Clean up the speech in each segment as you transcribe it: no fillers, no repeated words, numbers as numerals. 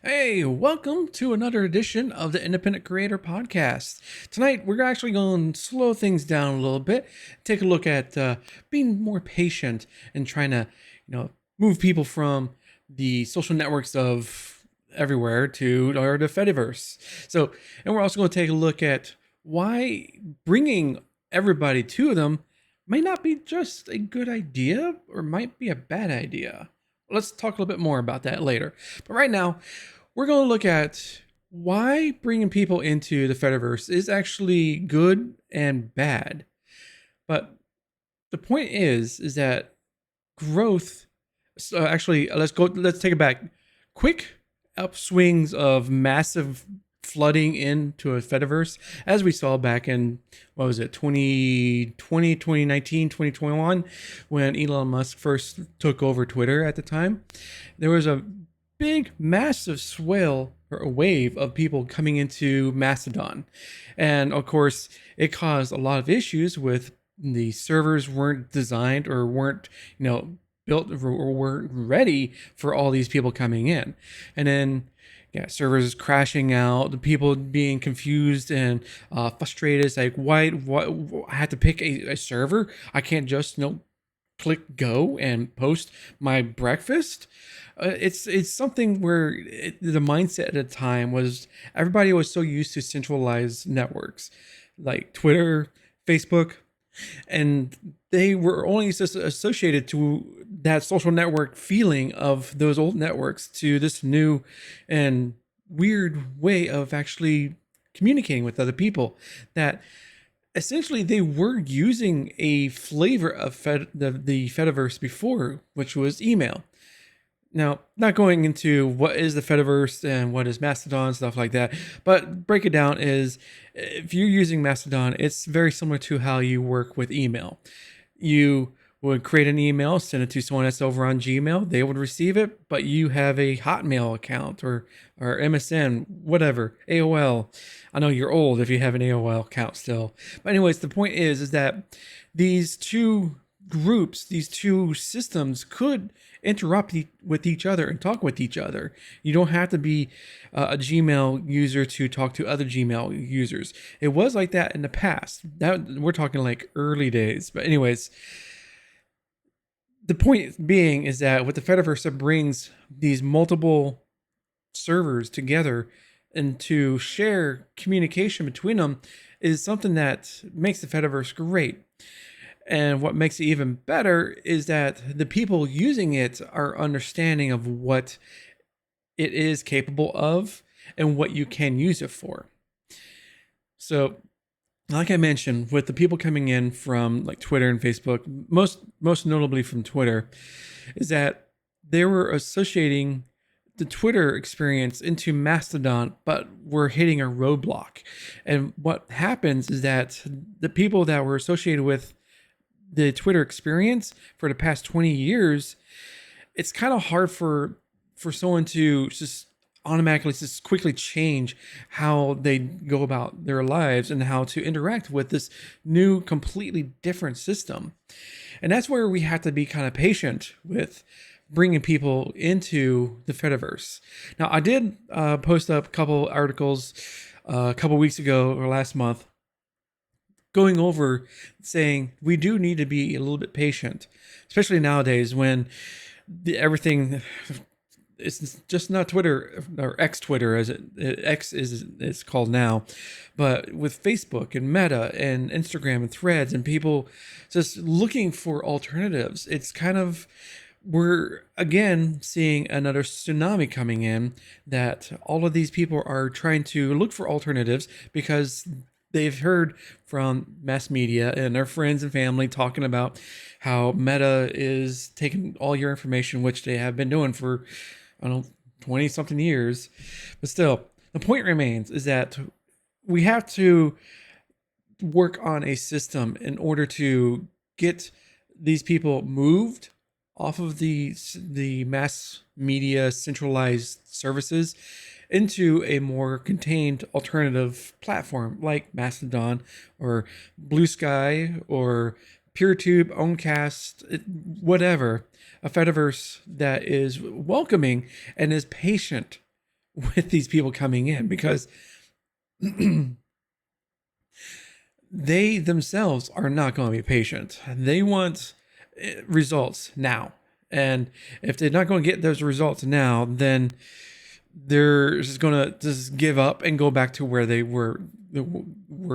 Hey, welcome to another edition of the Independent Creator Podcast. Tonight, we're actually going to slow things down a little bit, take a look at being more patient and trying to, move people from the social networks of everywhere to or the Fediverse. So, and we're also going to take a look at why bringing everybody to them may not be just a good idea or might be a bad idea. Let's talk a little bit more about that later. But right now, we're going to look at why bringing people into the Fediverse is actually good and bad. But the point is that growth. So actually, let's take it back. Quick upswings of massive flooding into a Fediverse, as we saw back in, what was it, 2020, 2019, 2021, when Elon Musk first took over Twitter at the time. There was a big, massive swell or a wave of people coming into Mastodon. And of course, it caused a lot of issues with the servers weren't designed or weren't, built or weren't ready for all these people coming in. And then servers crashing out, the people being confused and frustrated. It's like, why I had to pick a server? I can't just click go and post my breakfast. It's something where the mindset at the time was everybody was so used to centralized networks like Twitter, Facebook, and they were only just associated to that social network feeling of those old networks to this new and weird way of actually communicating with other people that essentially they were using a flavor of the Fediverse before, which was email. Now, not going into what is the Fediverse and what is Mastodon, stuff like that, but break it down is if you're using Mastodon, it's very similar to how you work with email. You would create an email, send it to someone that's over on Gmail, they would receive it, but you have a Hotmail account or MSN, whatever, AOL. I know you're old if you have an AOL account still. But anyways, the point is that these two groups, these two systems could interrupt with each other and talk with each other. You don't have to be a Gmail user to talk to other Gmail users. It was like that in the past. That we're talking like early days. But anyways, the point being is that with the Fediverse, it brings these multiple servers together and to share communication between them is something that makes the Fediverse great. And what makes it even better is that the people using it are understanding of what it is capable of and what you can use it for. So, like I mentioned, with the people coming in from like Twitter and Facebook, most notably from Twitter, is that they were associating the Twitter experience into Mastodon, but we're hitting a roadblock. And what happens is that the people that were associated with the Twitter experience for the past 20 years, it's kind of hard for someone to just automatically just quickly change how they go about their lives and how to interact with this new completely different system. And that's where we have to be kind of patient with bringing people into the Fediverse. Now, I did post up a couple articles a couple weeks ago or last month going over saying we do need to be a little bit patient, especially nowadays when everything it's just not Twitter or X Twitter as X is it's called now, but with Facebook and Meta and Instagram and Threads and people just looking for alternatives. It's kind of we're again seeing another tsunami coming in that all of these people are trying to look for alternatives because they've heard from mass media and their friends and family talking about how Meta is taking all your information, which they have been doing for, I don't know, 20 something years. But still, the point remains is that we have to work on a system in order to get these people moved off of the mass media centralized services into a more contained alternative platform like Mastodon or Blue Sky or PeerTube, Owncast, whatever. A Fediverse that is welcoming and is patient with these people coming in, because they themselves are not going to be patient. They want results now. And if they're not going to get those results now, then they're just going to just give up and go back to where they were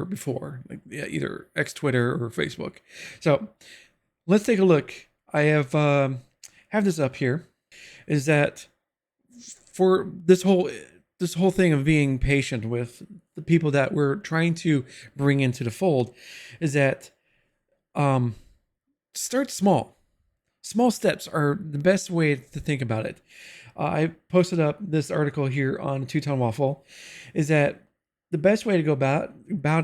before, like either X, Twitter, or Facebook. So let's take a look. I have this up here. Is that for this whole thing of being patient with the people that we're trying to bring into the fold, is that start small. Small steps are the best way to think about it. I posted up this article here on Two Tone Waffle. Is that the best way to go about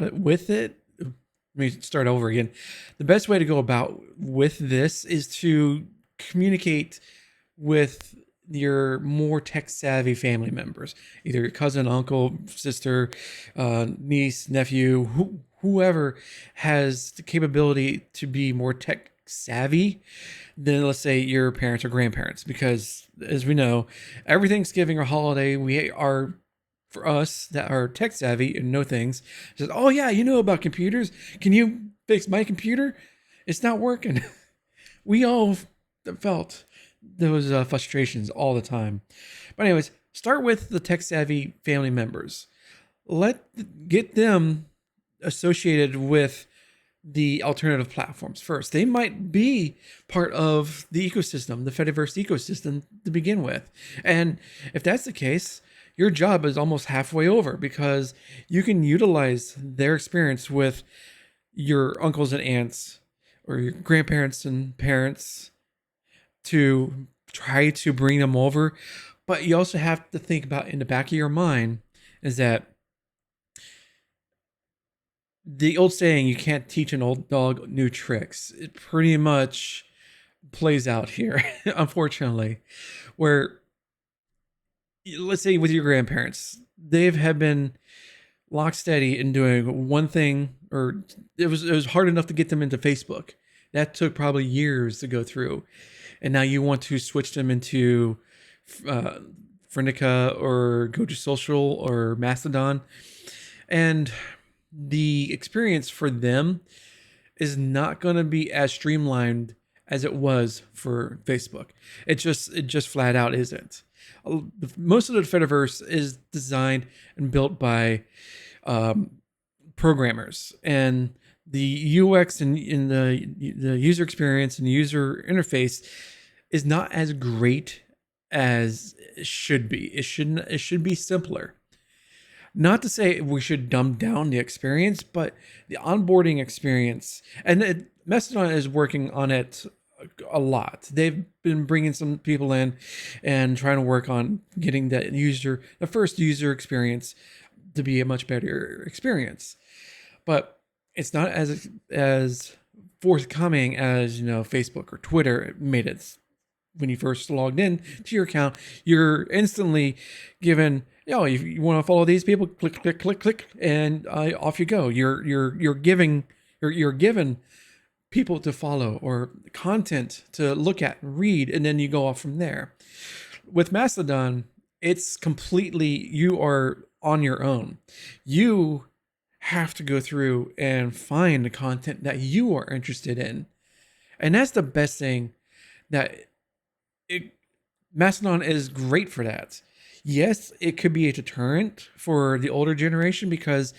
it with it? Let me start over again. The best way to go about with this is to communicate with your more tech savvy family members, either your cousin, uncle, sister, niece, nephew, whoever has the capability to be more tech savvy than, let's say, your parents or grandparents. Because as we know, every Thanksgiving or holiday, we are, for us that are tech savvy and know things, says, oh yeah, you know about computers. Can you fix my computer? It's not working. We all felt those frustrations all the time. But anyways, start with the tech savvy family members. Get them associated with the alternative platforms first. They might be part of the ecosystem, the Fediverse ecosystem to begin with. And if that's the case, your job is almost halfway over, because you can utilize their experience with your uncles and aunts or your grandparents and parents to try to bring them over. But you also have to think about, in the back of your mind, is that the old saying, you can't teach an old dog new tricks. It pretty much plays out here, unfortunately, where, let's say with your grandparents, have been lock steady in doing one thing, or it was hard enough to get them into Facebook. That took probably years to go through. And now you want to switch them into Friendica or Go to Social or Mastodon. And the experience for them is not going to be as streamlined as it was for Facebook. It just flat out isn't. Most of the Fediverse is designed and built by programmers, and the UX and in the user experience and the user interface is not as great as it should be. It should be simpler. Not to say we should dumb down the experience, but the onboarding experience, and Mastodon is working on it a lot. They've been bringing some people in and trying to work on getting the first user experience to be a much better experience. But it's not as forthcoming as, Facebook or Twitter made it. When you first logged in to your account, you're instantly given, you want to follow these people, click, click, click, click, and off you go. You're given people to follow or content to look at and read, and then you go off from there. With Mastodon, it's completely, you are on your own. You have to go through and find the content that you are interested in. And that's the best thing Mastodon is great for that. Yes, it could be a deterrent for the older generation because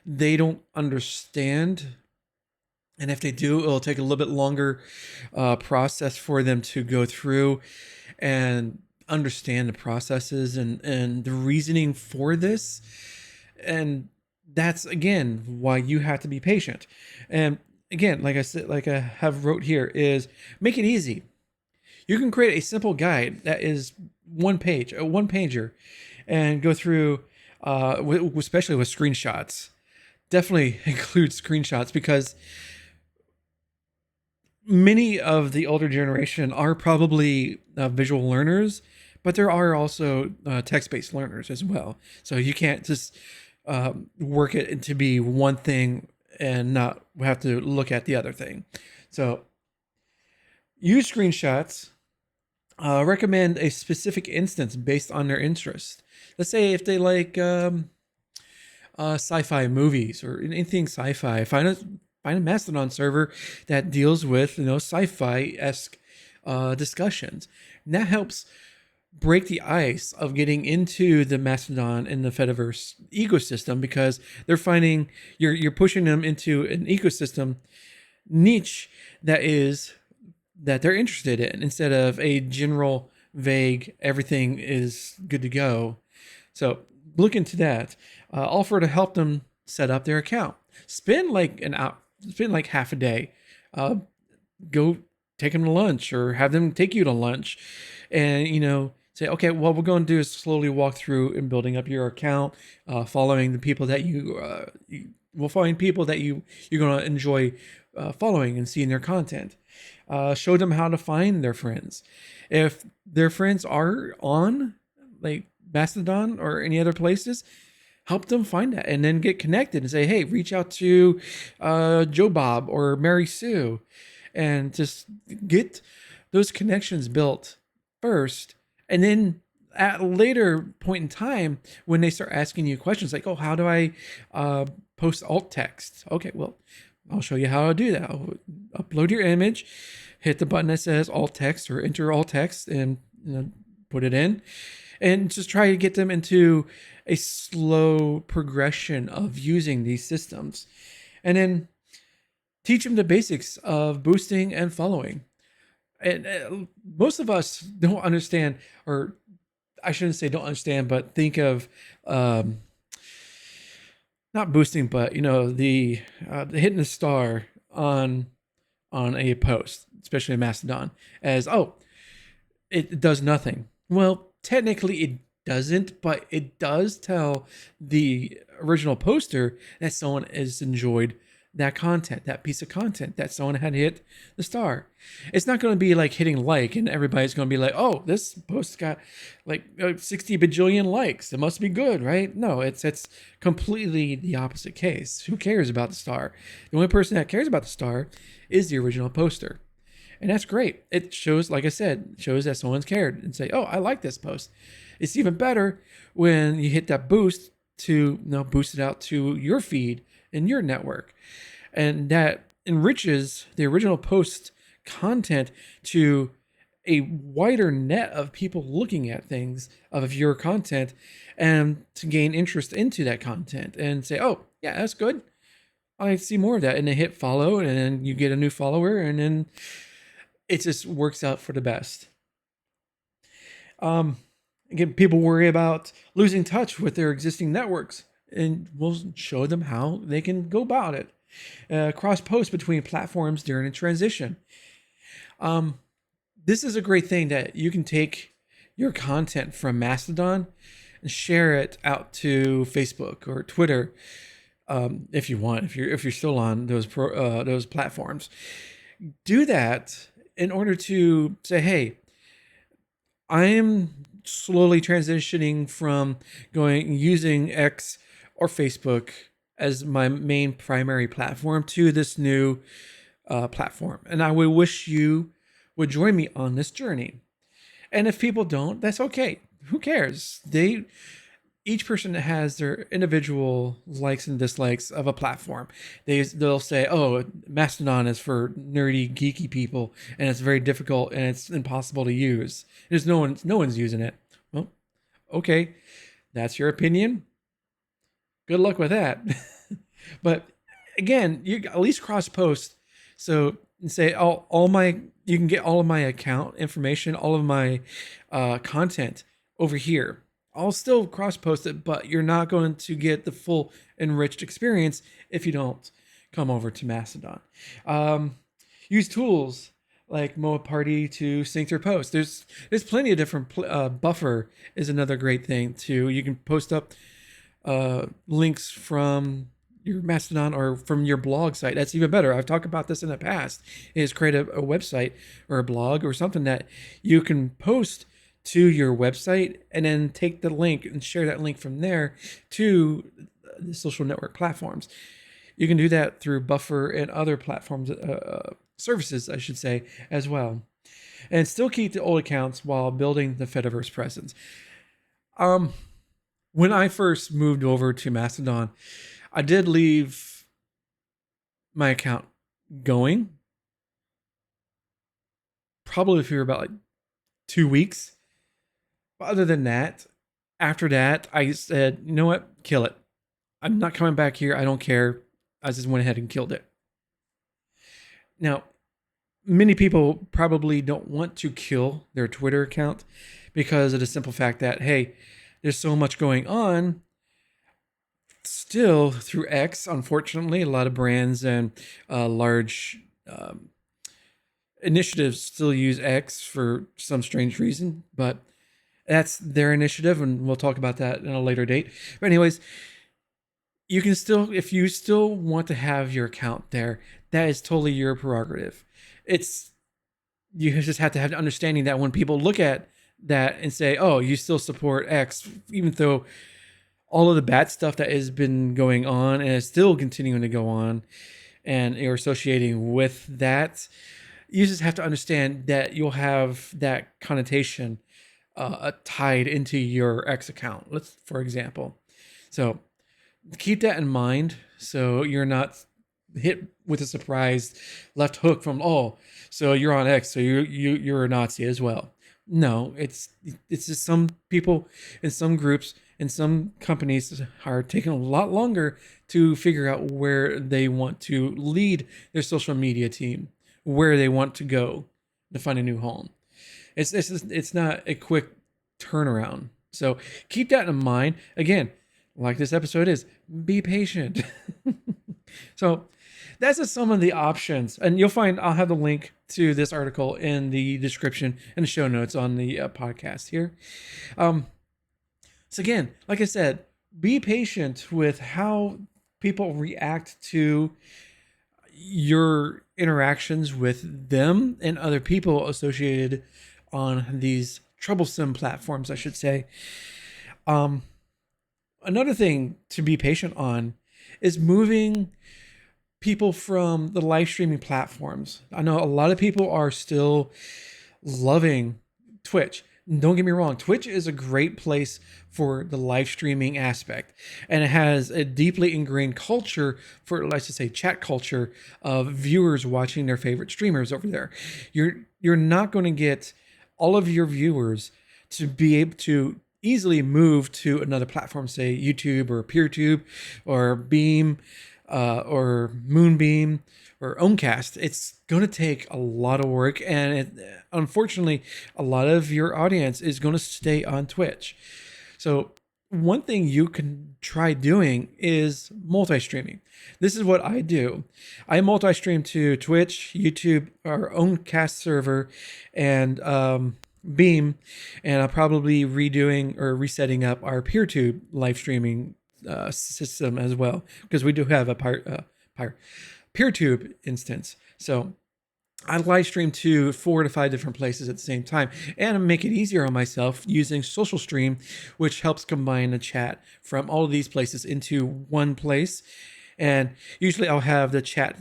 they don't understand. And if they do, it'll take a little bit longer process for them to go through and understand the processes and the reasoning for this. And that's, again, why you have to be patient. And again, like I said, like I have wrote here, is make it easy. You can create a simple guide that is one pager, and go through, especially with screenshots. Definitely include screenshots, because many of the older generation are probably visual learners, but there are also text-based learners as well. So you can't just work it to be one thing and not have to look at the other thing. So use screenshots. Recommend a specific instance based on their interest. Let's say if they like sci-fi movies or anything sci-fi, find a Mastodon server that deals with sci-fi esque discussions. And that helps break the ice of getting into the Mastodon and the Fediverse ecosystem, because they're finding you're pushing them into an ecosystem niche that they're interested in, instead of a general vague everything is good to go. So look into that. Offer to help them set up their account. Spend like half a day. Go take them to lunch or have them take you to lunch, and say, okay, what we're going to do is slowly walk through and building up your account, following the people that you will find people that you're going to enjoy following and seeing their content. Show them how to find their friends. If their friends are on like Mastodon or any other places, help them find that and then get connected and say, hey, reach out to Joe Bob or Mary Sue, and just get those connections built first. And then at a later point in time, when they start asking you questions like, oh, how do I post alt text? Okay, well, I'll show you how to do that. I'll upload your image, hit the button that says alt text or enter alt text, and put it in, and just try to get them into a slow progression of using these systems. And then teach them the basics of boosting and following. And most of us don't understand, or I shouldn't say don't understand, but think of not boosting, but the hitting a star on a post, especially in Mastodon, as, oh, it does nothing. Well, technically it doesn't, but it does tell the original poster that someone has enjoyed that content, that piece of content, that someone had hit the star. It's not going to be like hitting like and everybody's going to be like, oh, this post got like 60 bajillion likes, it must be good, right? No, it's completely the opposite case. Who cares about the star? The only person that cares about the star is the original poster. And that's great. It shows, like I said, shows that someone's cared and say, oh, I like this post. It's even better when you hit that boost to boost it out to your feed in your network. And that enriches the original post content to a wider net of people looking at things of your content, and to gain interest into that content and say, oh, yeah, that's good. I see more of that. And then hit follow, and then you get a new follower, and then it just works out for the best. Again, people worry about losing touch with their existing networks, and we'll show them how they can go about it. Cross post between platforms during a transition. This is a great thing that you can take your content from Mastodon and share it out to Facebook or Twitter, if you want. If you're still on those platforms, do that in order to say, hey, I am slowly transitioning from using X or Facebook as my main primary platform to this new platform. And I would wish you would join me on this journey. And if people don't, that's okay. Who cares? Each person has their individual likes and dislikes of a platform. They'll say, oh, Mastodon is for nerdy, geeky people, and it's very difficult and it's impossible to use. There's no one's using it. Well, okay, that's your opinion. Good luck with that. But again, you at least cross post. So say you can get all of my account information, all of my content over here. I'll still cross post it, but you're not going to get the full enriched experience if you don't come over to Mastodon. Use tools like Moa Party to sync their posts. There's plenty of different Buffer is another great thing too. You can post up links from your Mastodon or from your blog site. That's even better. I've talked about this in the past, is create a website or a blog or something that you can post to your website and then take the link and share that link from there to the social network platforms. You can do that through Buffer and other platforms, services, I should say, as well. And still keep the old accounts while building the Fediverse presence. When I first moved over to Mastodon, I did leave my account going probably for about like 2 weeks. But other than that, after that, I said, you know what? Kill it. I'm not coming back here. I don't care. I just went ahead and killed it. Now, many people probably don't want to kill their Twitter account because of the simple fact that, hey, there's so much going on. Still, through X, unfortunately, a lot of brands and large initiatives still use X for some strange reason, but that's their initiative, and we'll talk about that in a later date. But anyways, you can still, if you still want to have your account there, that is totally your prerogative. It's, you just have to have the understanding that when people look at that and say, oh, you still support X, even though all of the bad stuff that has been going on and is still continuing to go on, and you're associating with that, you just have to understand that you'll have that connotation tied into your X account. Let's, for example. So keep that in mind so you're not hit with a surprise left hook from, oh, so you're on X, so you're a Nazi as well. No, it's just some people in some groups and some companies are taking a lot longer to figure out where they want to lead their social media team, where they want to go to find a new home. It's not a quick turnaround. So keep that in mind. Again, like this episode is, be patient. So that's just some of the options. And you'll find, I'll have the link to this article in the description and the show notes on the podcast here. So again, like I said, be patient with how people react to your interactions with them and other people associated on these troublesome platforms, I should say. Another thing to be patient on is moving people from the live streaming platforms. I know a lot of people are still loving Twitch. Don't get me wrong, Twitch is a great place for the live streaming aspect, and it has a deeply ingrained culture for, let's just say, chat culture of viewers watching their favorite streamers over there. You're not going to get all of your viewers to be able to easily move to another platform, say YouTube or PeerTube or Beam or Moonbeam or Owncast. It's going to take a lot of work, and unfortunately, a lot of your audience is going to stay on Twitch. So one thing you can try doing is multi-streaming. This is what I do. I multi-stream to Twitch, YouTube, our Owncast server, and Beam, and I'll probably redoing or resetting up our PeerTube live streaming system as well, because we do have a PeerTube instance. So I live stream to 4 to 5 different places at the same time, and make it easier on myself using Social Stream, which helps combine the chat from all of these places into one place. And usually I'll have the chat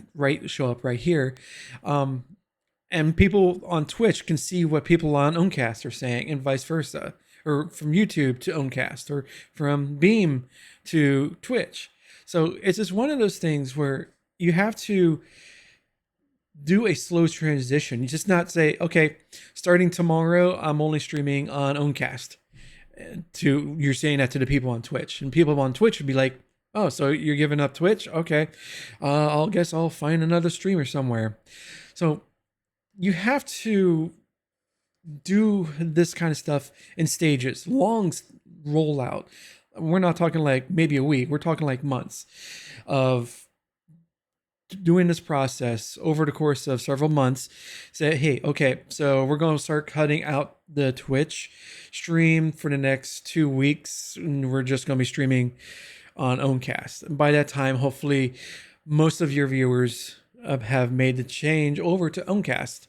show up right here. And people on Twitch can see what people on Owncast are saying, and vice versa, or from YouTube to Owncast, or from Beam to Twitch. So it's just one of those things where you have to do a slow transition. You just not say, okay, starting tomorrow, I'm only streaming on Owncast. You're saying that to the people on Twitch, and people on Twitch would be like, oh, so you're giving up Twitch? Okay, I'll guess I'll find another streamer somewhere. So you have to do this kind of stuff in stages, long rollout. We're not talking like maybe a week. We're talking like months of doing this process over the course of several months. Say, hey, okay, so we're going to start cutting out the Twitch stream for the next 2 weeks, and we're just going to be streaming on Owncast. And by that time, hopefully, most of your viewers have made the change over to Owncast,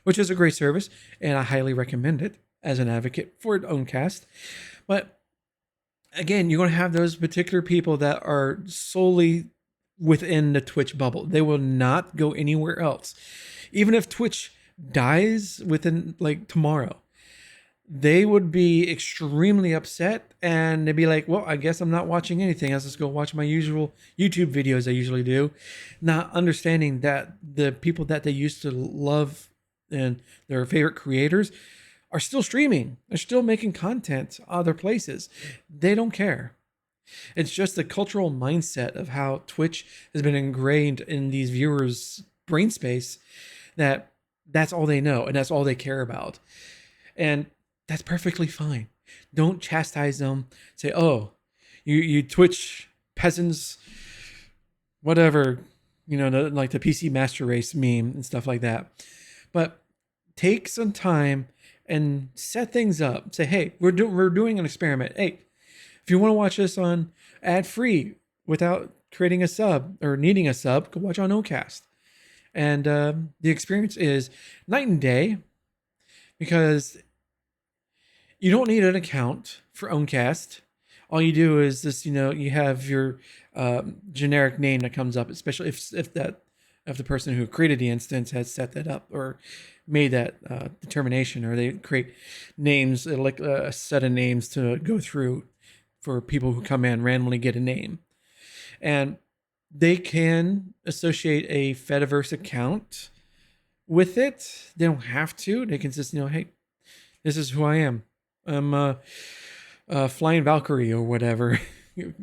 which is a great service, and I highly recommend it as an advocate for Owncast. But again, you're going to have those particular people that are solely within the Twitch bubble. They will not go anywhere else. Even if Twitch dies within like tomorrow, they would be extremely upset, and they'd be like, well, I guess I'm not watching anything. I'll just go watch my usual YouTube videos I usually do, not understanding that the people that they used to love and their favorite creators are still streaming. They're still making content other places. They don't care. It's just the cultural mindset of how Twitch has been ingrained in these viewers' brain space that that's all they know and that's all they care about. And that's perfectly fine. Don't chastise them. Say, oh, you Twitch peasants, whatever, like the PC Master Race meme and stuff like that. But take some time and set things up. Say, hey, we're doing an experiment. Hey, if you want to watch this on ad free without creating a sub or needing a sub, go watch on Owncast. And the experience is night and day, because you don't need an account for Owncast. All you do is this, you have your generic name that comes up, especially if the person who created the instance has set that up or made that determination, or they create names, like a set of names to go through for people who come in, randomly get a name. And they can associate a Fediverse account with it. They don't have to. They can just, hey, this is who I am. I'm a Flying Valkyrie or whatever,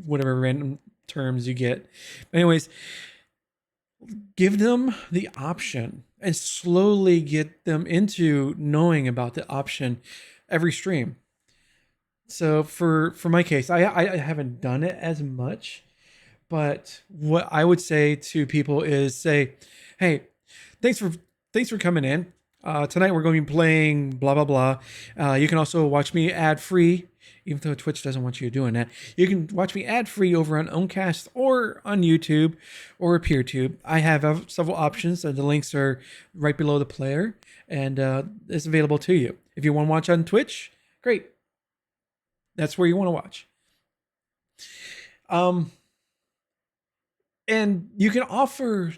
whatever random terms you get. But anyways, give them the option and slowly get them into knowing about the option every stream. So for my case, I haven't done it as much, but what I would say to people is say, hey, thanks for coming in. Tonight we're going to be playing blah blah blah. You can also watch me ad free, even though Twitch doesn't want you doing that. You can watch me ad free over on Owncast or on YouTube or PeerTube. I have several options. The links are right below the player, and it's available to you. If you want to watch on Twitch, great. That's where you want to watch. And you can offer,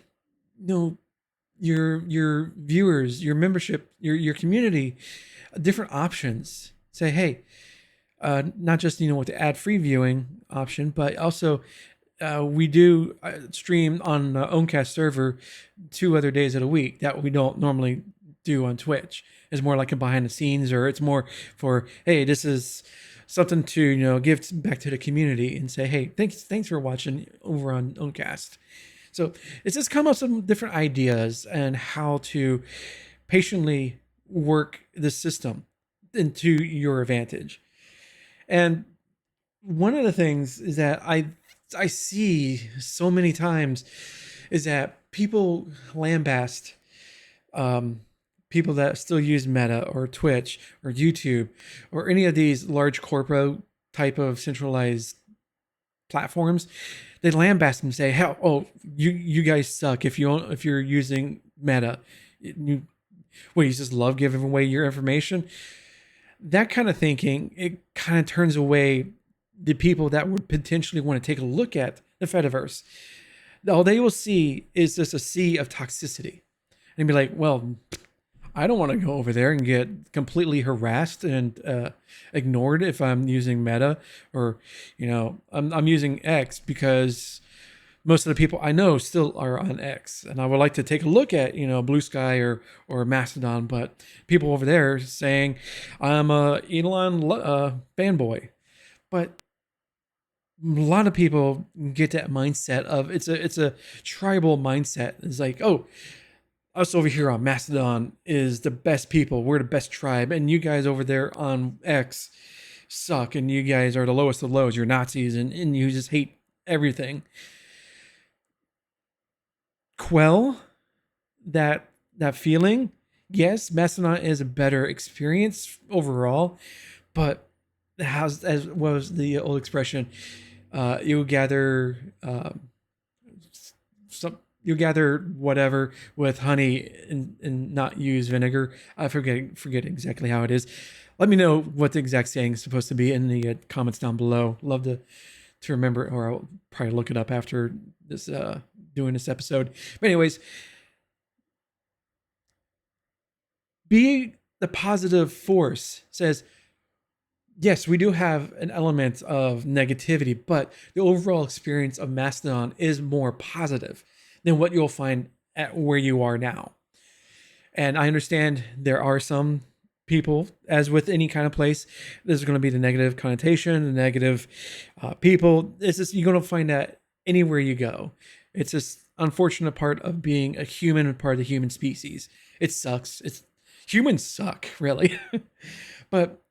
your viewers, your membership, your community, different options. Say, hey, not just with the ad-free viewing option, but also we do stream on the Owncast server 2 other days of the week that we don't normally do on Twitch. It's more like a behind the scenes, or it's more for, hey, this is something to give back to the community and say, hey, thanks for watching over on Owncast. So it's just come up with some different ideas and how to patiently work the system into your advantage. And one of the things is that I see so many times is that people lambast people that still use Meta or Twitch or YouTube or any of these large corporate type of centralized platforms. They lambast them and say, "Hell, oh, you guys suck if you're using Meta. You just love giving away your information." That kind of thinking, it kind of turns away the people that would potentially want to take a look at the Fediverse. All they will see is just a sea of toxicity, and be like, "Well, I don't want to go over there and get completely harassed and ignored if I'm using Meta, or I'm using X because most of the people I know still are on X, and I would like to take a look at Blue Sky or Mastodon, but people over there saying I'm a Elon fanboy." But a lot of people get that mindset of it's a tribal mindset. It's like, oh, us over here on Mastodon is the best people. We're the best tribe. And you guys over there on X suck. And you guys are the lowest of lows. You're Nazis and you just hate everything. Quell that feeling. Yes, Mastodon is a better experience overall. But as was the old expression, you gather you gather whatever with honey and not use vinegar. I forget exactly how it is. Let me know what the exact saying is supposed to be in the comments down below. Love to remember, or I'll probably look it up after this doing this episode. But anyways, be the positive force says, yes, we do have an element of negativity, but the overall experience of Mastodon is more positive than what you'll find at where you are now. And I understand there are some people, as with any kind of place, there's going to be the negative connotation, the negative people. It's just, you're going to find that anywhere you go. It's just unfortunate part of being a human and part of the human species. It sucks. Humans suck, really. But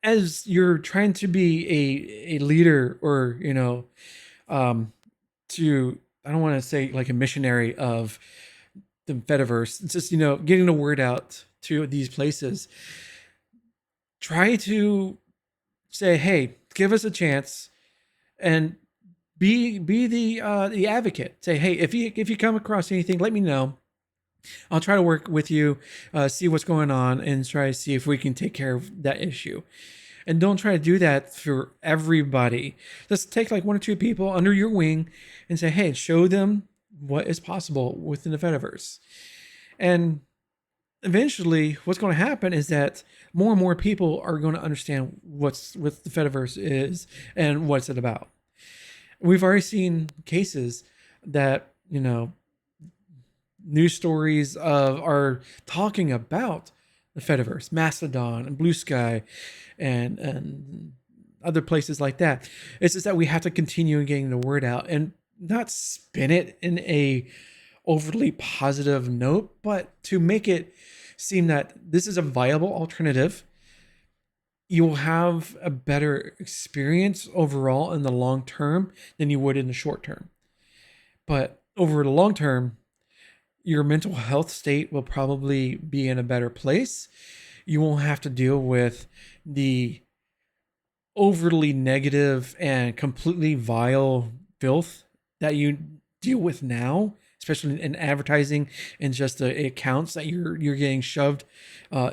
as you're trying to be a leader, or to, I don't want to say like a missionary of the Fediverse, it's just getting the word out to these places. Try to say, hey, give us a chance, and be the advocate. Say, hey, if you come across anything, let me know. I'll try to work with you, see what's going on, and try to see if we can take care of that issue. And don't try to do that for everybody. Just take like one or two people under your wing and say, hey, show them what is possible within the Fediverse. And eventually what's going to happen is that more and more people are going to understand what the Fediverse is and what's it about. We've already seen cases that, news stories are talking about the Fediverse, Mastodon and Blue Sky and other places like that. It's just that we have to continue getting the word out and not spin it in a overly positive note, but to make it seem that this is a viable alternative. You will have a better experience overall in the long term than you would in the short term. But over the long term, your mental health state will probably be in a better place. You won't have to deal with the overly negative and completely vile filth that you deal with now, especially in advertising and just the accounts that you're getting shoved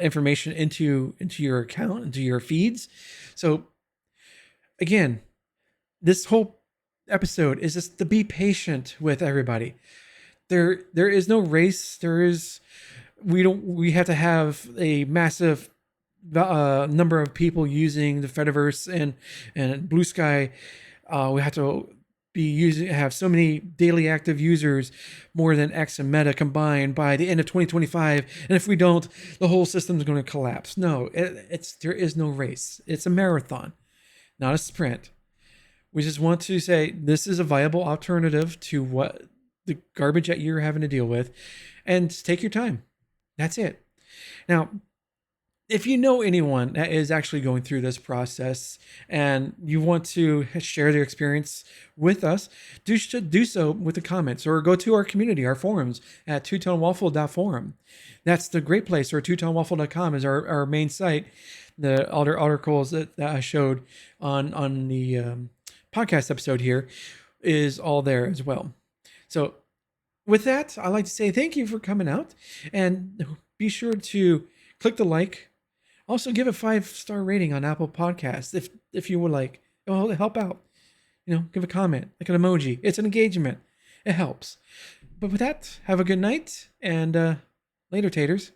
information into your account, into your feeds. So again, this whole episode is just to be patient with everybody. There is no race. We have to have a massive number of people using the Fediverse and Blue Sky. We have to have so many daily active users, more than X and Meta combined by the end of 2025. And if we don't, the whole system is going to collapse. No, there is no race. It's a marathon, not a sprint. We just want to say this is a viable alternative to what the garbage that you're having to deal with, and take your time. That's it. Now, if you know anyone that is actually going through this process and you want to share their experience with us, do so with the comments, or go to our community, our forums at twotonewaffle.forum. That's the great place, or twotonewaffle.com is our main site. The other articles that I showed on the podcast episode here is all there as well. So with that, I'd like to say thank you for coming out, and be sure to click the like. Also, give a 5-star rating on Apple Podcasts if you would like. It will help out. Give a comment, like an emoji. It's an engagement. It helps. But with that, have a good night, and later, taters.